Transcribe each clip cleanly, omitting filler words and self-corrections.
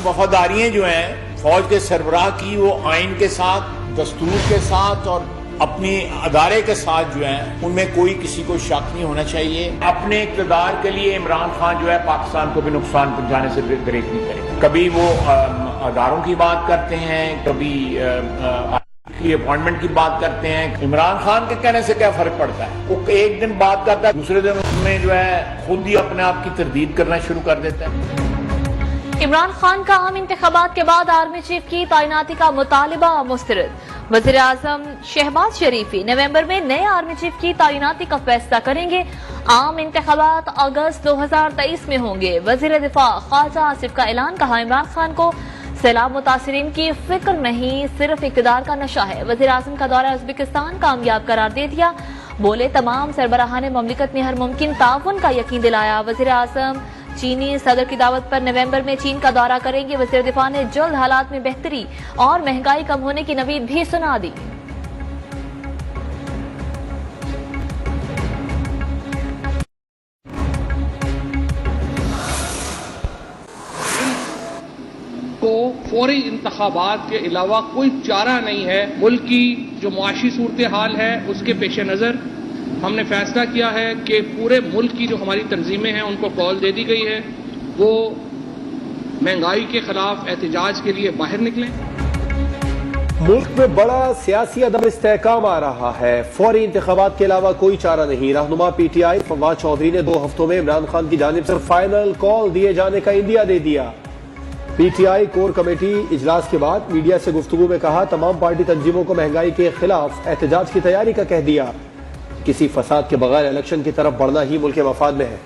वफादारियां जो हैं फौज के सरबराह की, वो आइन के साथ, दस्तूर के साथ और अपनी अदारे के साथ जो है उनमें कोई किसी को शक नहीं होना चाहिए। अपने इक़्तिदार के लिए इमरान खान जो है पाकिस्तान को भी नुकसान पहुंचाने से गुरेज नहीं करेगा। कभी वो अदारों की बात करते हैं, कभी की अपॉइंटमेंट की बात करते हैं। इमरान खान के कहने से क्या फर्क पड़ता है? वो एक दिन बात करता है, दूसरे दिन उसमें जो है खुद ही अपने आप की तरदीद करना शुरू कर देता है। इमरान खान का आम इंतखाबात के बाद आर्मी चीफ की तैनाती का मुतालिबा मुस्तरद। वज़ीर आज़म शहबाज शरीफी नवंबर में नए आर्मी चीफ की तैनाती का फैसला करेंगे। आम इंतखाबात अगस्त 2023 में होंगे। वज़ीर दिफा ख्वाजा आसिफ का ऐलान, कहा इमरान खान को सैलाब मुतासिरीन की फिक्र नहीं, सिर्फ इक़्तिदार का नशा है। वज़ीर आज़म का दौरा उज़्बेकिस्तान कामयाब करार दे दिया। बोले तमाम सरबराहान ममलिकत ने हर मुमकिन ताउन का यकीन दिलाया। वज़ीर आज़म चीनी सदर की दावत पर नवंबर में चीन का दौरा करेंगे। वज़ीर दिफा ने जल्द हालात में बेहतरी और महंगाई कम होने की नवीद भी सुना दी। को फौरी इंतखाबात के अलावा कोई चारा नहीं है। मुल्क की जो मुआशी सूरत हाल है उसके पेश नज़र हमने फैसला किया है कि पूरे मुल्क की जो हमारी तंजीमें हैं उनको कॉल दे दी गई है, वो महंगाई के खिलाफ एहतजाज के लिए बाहर निकलें। मुल्क में बड़ा सियासी अदम इस्तेहकाम आ रहा है। फौरी इंतखाबात के अलावा कोई चारा नहीं। रहनुमा PTI फवाद चौधरी ने 2 हफ्तों में इमरान खान की जानिब से फाइनल कॉल दिए जाने का इंदिया दे दिया। PTI कोर कमेटी इजलास के बाद मीडिया से गुफ्तगू में कहा, तमाम पार्टी तंजीमों को महंगाई के खिलाफ एहतजाज की तैयारी का कह दिया। किसी फसाद के बगैर इलेक्शन की तरफ बढ़ना ही मुल्क के मफाद में है।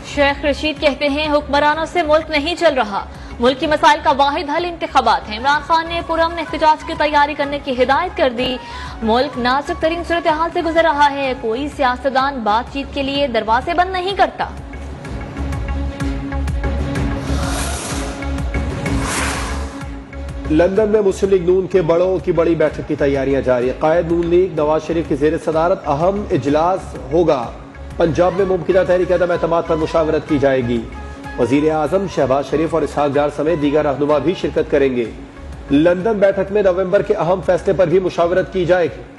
शेख रशीद कहते हैं, हुक्मरानों से मुल्क नहीं चल रहा। मुल्क की मसाइल का वाहिद हल इंतखाबात है। इमरान खान ने पुरअमन एहतजाज की तैयारी करने की हिदायत कर दी। मुल्क नाजुक तरीन सूरत हाल से गुजर रहा है। कोई सियासतदान बातचीत के लिए दरवाजे बंद नहीं करता। लंदन में मुस्लिम लीग नून के बड़ों की बड़ी बैठक की तैयारियां जारी। कायद नून लीग नवाज शरीफ की ज़ेर सदारत अहम इजलास होगा। पंजाब में मुमकिन तहरीक अदम एतमाद पर मुशावरत की जाएगी। वज़ीर आज़म शहबाज शरीफ और इसहाक डार समेत दीगर रहनुमा भी शिरकत करेंगे। लंदन बैठक में नवंबर के अहम फैसले पर भी मुशावरत की जाएगी।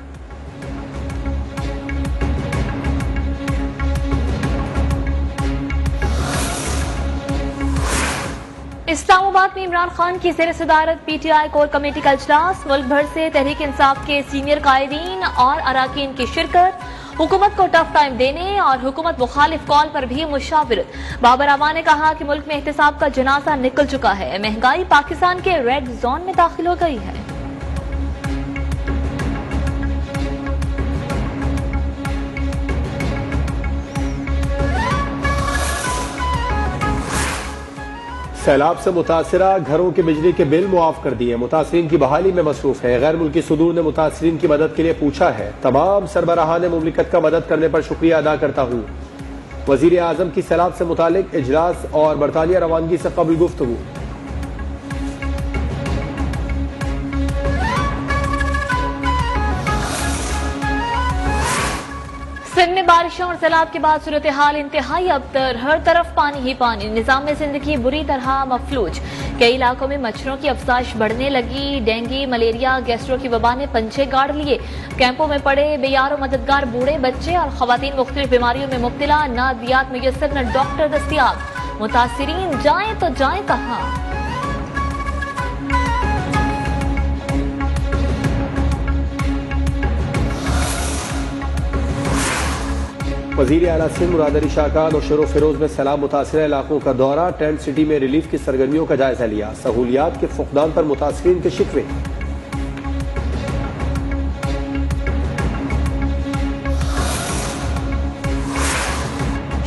इस्लामाबाद में इमरान खान की ज़ेर सदारत PTI कोर कमेटी का इजलास। मुल्क भर से तहरीक इंसाफ के सीनियर कायदीन और अराकीन की शिरकत। हुकूमत को टफ टाइम देने और हुकूमत मुखालिफ कॉल पर भी मुशावरत। बाबर अमा ने कहा कि मुल्क में एहतसाब का जनाजा निकल चुका है। महंगाई पाकिस्तान के रेड जोन में दाखिल हो गई है। सैलाब से मुतासरा घरों के बिजली के बिल मुआफ कर दिए। मुतासरीन की बहाली में मसरूफ है। गैर मुल्की सुदूर ने मुतासरीन की मदद के लिए पूछा है। तमाम सरबराहान मुमलिकत का मदद करने पर शुक्रिया अदा करता हूँ। वज़ीर आज़म की सैलाब से मुतालिक इजलास और बरतानिया रवानगी से कबल गुफ्तगू। सिंध में बारिशों और सैलाब के बाद सूरत हाल इंतहाई अबतर। हर तरफ पानी ही पानी। निज़ाम जिंदगी बुरी तरह मफलूज। कई इलाकों में मच्छरों की अफजाइश बढ़ने लगी। डेंगू, मलेरिया, गैस्ट्रो की वबा ने पंचे गाड़ लिए। कैंपों में पड़े बेयारो मददगार बूढ़े, बच्चे और खवातीन मुख्तलिफ बीमारियों में मुब्तला। न अद्वियात मुयस्सर न डॉक्टर दस्तियाब। मुतासिरीन जाएं तो जाएं कहाँ। वज़ीर आला सिंध मुराद अली शाह खान और शोर फिरोज में सैलाब मुतासर इलाकों का दौरा। टेंट सिटी में रिलीफ की सरगर्मियों का जायजा लिया। सहूलियात के फुकदान पर मुतासरीन के शिकवे।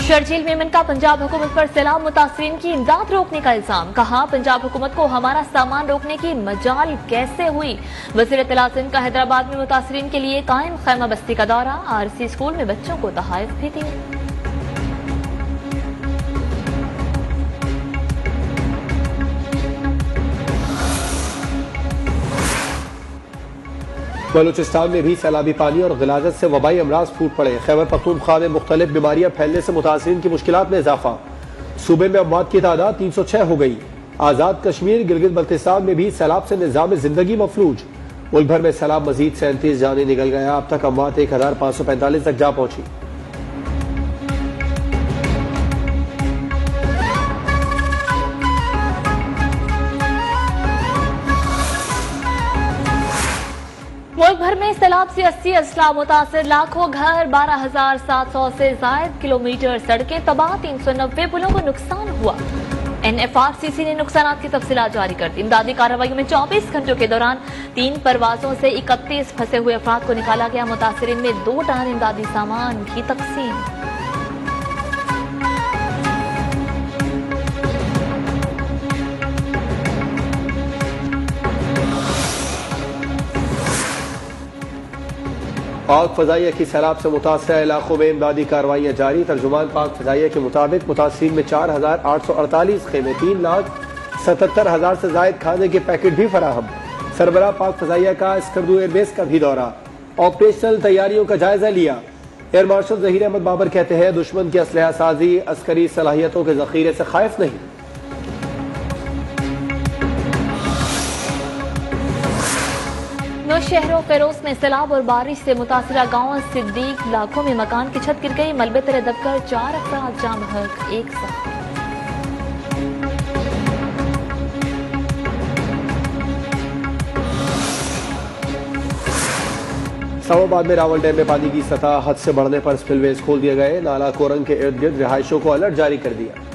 शर्जील मेमन का पंजाब हुकूमत पर सैलाब मुतासरीन की इमदाद रोकने का इल्जाम। कहा, पंजाब हुकूमत को हमारा सामान रोकने की मजाल कैसे हुई। वज़ीर इत्तला सिंध का हैदराबाद में मुतासरीन के लिए कायम खैमा बस्ती का दौरा। RC स्कूल में बच्चों को तोहफे भी दिए। बलूचिस्तान में भी सैलाबी पानी और गिलाजत से वबाई अमराज फूट पड़े। खैबर पख्तूनख्वा में मुख्तलिफ बीमारियां फैलने से मुतासिरीन की मुश्किलात में इजाफा। सूबे में अमवात की तादाद 306 हो गई। आजाद कश्मीर गिलगित बल्तिस्तान में भी सैलाब से निजाम जिंदगी मफलूज। मुल्क भर में सैलाब मजीद 37 जाने निकल गया। अब तक अमवात 1545 तक जा पहुंची। मुल्क भर में सैलाब से 80 अजला मुतासर, लाखों घर, 12,700 से जायद किलोमीटर सड़कें तबाह, 390 पुलों को नुकसान हुआ। NFRCC ने नुकसान की तफसीलात जारी कर दी। इमदादी कार्रवाई में 24 घंटों के दौरान 3 परवाजों से 31 फंसे हुए अफराद को निकाला गया। मुतासरीन में 2 टन इमदादी सामान की तकसीम। पाक फजाइया की सैलाब से मुतासर इलाकों में इमदादी कार्रवाइयाँ जारी। तर्जुमान पाक फजाइया के मुताबिक मुतासरीन में 4,848 खेमे, 3,77,000 से जायद खाने के पैकेट भी फराहम। सरबराह पाक फजाइया का स्कर्दू एयरबेस का भी दौरा, ऑपरेशनल तैयारियों का जायजा लिया। एयर मार्शल जहीर अहमद बाबर कहते हैं दुश्मन की असलहा साजी अस्करी सलाहियतों के जखीरे से खाइफ नहीं। शहरों फेरोज में सैलाब और बारिश से मुतासरा गांव सिद्दीक इलाकों में मकान की छत गिर गई। मलबे तले दबकर 4 अफराद जाम बहक एक साथ। इस्लामाबाद में रावल डैम में पानी की सतह हद से बढ़ने पर स्पिलवेज खोल दिए गए। नाला कोरंग के इर्द गिर्द रिहायशों को अलर्ट जारी कर दिया।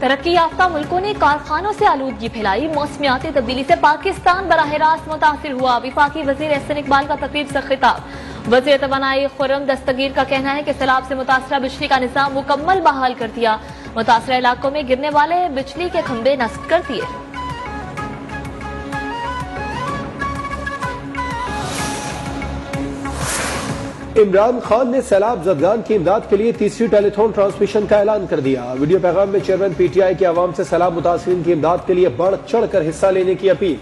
तरक्की याफ्ता मुल्कों ने कारखानों से आलूदगी फैलाई। मौसमियाती तब्दीली से पाकिस्तान बराह रास्त मुतासिर हुआ। विफाकी वजीर एहसन इकबाल का तकरीब से खिताब। वजीर तवानाई खुर्रम दस्तगीर का कहना है कि सैलाब से मुतासरा बिजली का निजाम मुकम्मल बहाल कर दिया। मुतासरा इलाकों में गिरने वाले बिजली के खंभे नस्ब कर दिए। इमरान खान ने सैलाब जदगान की इमदाद के लिए तीसरी टेलीथॉन ट्रांसमिशन का ऐलान कर दिया। वीडियो पैगाम में चेयरमैन PTI की आवाम से सैलाब मुतासरीन की इमदाद के लिए बढ़ चढ़ कर हिस्सा लेने की अपील।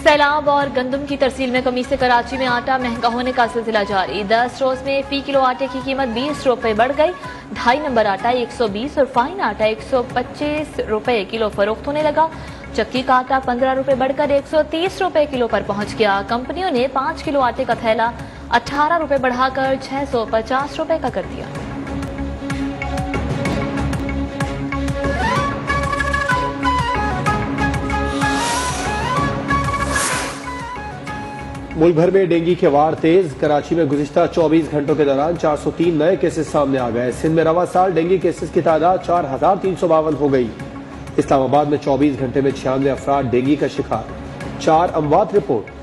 सैलाब और गंदम की तरसील में कमी से कराची में आटा महंगा होने का सिलसिला जारी। 10 रोज में फी किलो आटे की कीमत 20 रुपए बढ़ गई। 2.5 नंबर आटा 120 और फाइन आटा 125 रुपए किलो फरोख्त होने लगा। चक्की का आटा 15 रुपए बढ़कर 130 रुपए किलो पर पहुंच गया। कंपनियों ने 5 किलो आटे का थैला 18 रुपए बढ़ाकर 650 रुपए का कर दिया। मुल्क भर में डेंगू के वार तेज। कराची में गुज़िश्ता 24 घंटों के दौरान 403 नए केसेस सामने आ गए। सिंध में रवा साल डेंगू केसेस की तादाद 4,352 हो गई। इस्लामाबाद में 24 घंटे में 96 अफराद डेंगू का शिकार, 4 अमवात रिपोर्ट।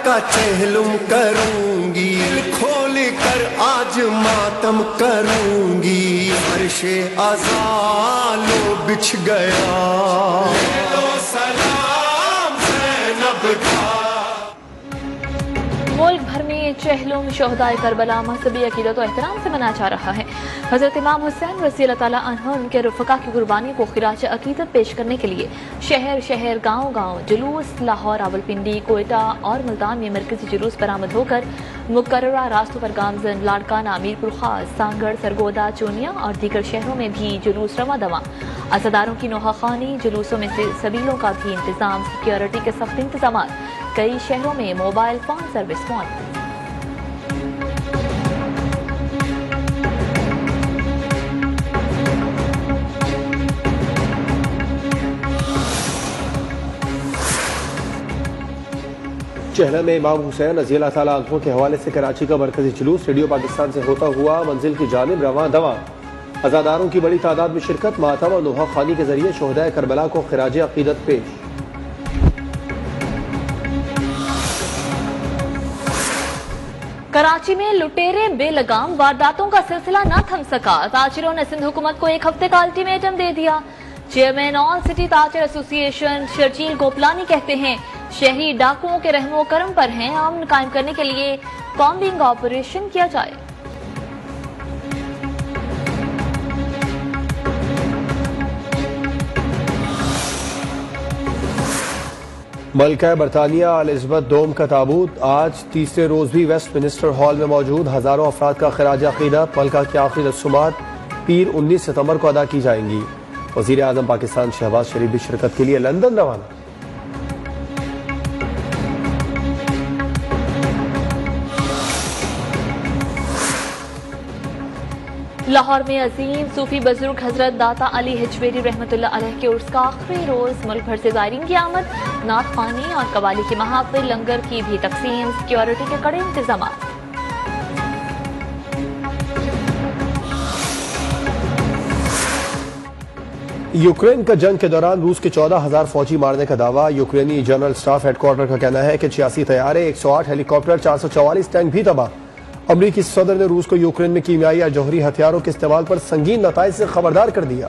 का चहलुम करूंगी, खोल कर आज मातम करूंगी। फर्शे अज़ालो बिछ गया, लो सलाम ज़ैनब का। मुल्क भर में चहलुम शोहदाए करबला मजहबी अकीदत और एहतराम से मनाया जा रहा है। हजरत इमाम हुसैन रज़ी अल्लाह ताला अन्हु उनके रुफ़क़ा की कुर्बानी को खिराज अकीदत पेश करने के लिए शहर शहर गाँव गाँव जुलूस लाहौर, रावलपिंडी, कोयटा और मुल्तान में मरकजी जुलूस बरामद होकर मुकर्ररा रास्तों पर गामजन, लाड़काना, मीरपुर खास, सांगड़, सरगोदा, चोनिया और दीगर शहरों में भी जुलूस रवा दवा। अज़ादारों की नोहाखानी, जुलूसों में सबीलों का भी इंतजाम, सिक्योरिटी के सख्त इंतजाम। कई शहरों में मोबाइल फोन सर्विस मौजूद। चहला में इमाम हुसैन रज़ी अल्लाह ताला अन्हु के हवाले से कराची का मरकजी जुलूस रेडियो पाकिस्तान से होता हुआ मंजिल की जानिब रवां दवा। अज़ादारों की बड़ी तादाद में शिरकत, मातम और नोहा खानी के जरिए शोहदाए करबला को खिराज अकीदत पेश। कराची में लुटेरे बेलगाम वारदातों का सिलसिला न थम सका। ताजिरों ने सिंध हुकूमत को 1 हफ्ते का अल्टीमेटम दे दिया। चेयरमैन ऑल सिटी ताजिर एसोसिएशन शर्जील गोपलानी कहते हैं, शहरी डाकुओं के रहमो करम पर हैं, अमन कायम करने के लिए कॉम्बिंग ऑपरेशन किया जाए। मलका बरतानिया एलिज़ाबेथ दोम का ताबूत आज तीसरे रोज भी वेस्ट मिनिस्टर हॉल में मौजूद। हजारों अफराद का खिराज अकीदत मलका की आखिरी रसूमात पीर 19 सितंबर को अदा की जाएंगी। वज़ीर आज़म पाकिस्तान शहबाज शरीफ भी शिरकत के लिए लंदन रवाना। लाहौर में अजीम सूफी बुजुर्ग हजरत दाता अली हिजवेरी रहमतुल्लाह अलैह के उर्स का आखिरी रोज मुल्क भर से ज़ायरीन की आमद, नात ख़्वानी और कवाली के महाफिल, लंगर की भी तकसीम, सिक्योरिटी के कड़े इंतजाम। यूक्रेन का जंग के दौरान रूस के 14,000 फौजी मारने का दावा। यूक्रेनी जनरल स्टाफ हेडक्वार्टर का कहना है कि 86 तैयारे, 108 हेलीकॉप्टर, 444 टैंक भी तबाह। अमरीकी सदर ने रूस को यूक्रेन में कीमियाई या जौहरी हथियारों के इस्तेमाल पर संगीन नताइज से खबरदार कर दिया।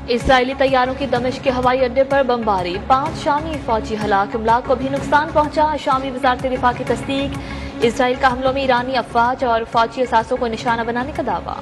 इसराइली तैयारों की दमिश्क के हवाई अड्डे पर बमबारी, 5 शामी फौजी हलाक, इमलाक को भी नुकसान पहुंचा। शामी वजारत दिफा की तस्दीक, इसराइल का हमलों में ईरानी अफवाज और फौजी असासों को निशाना बनाने का दावा।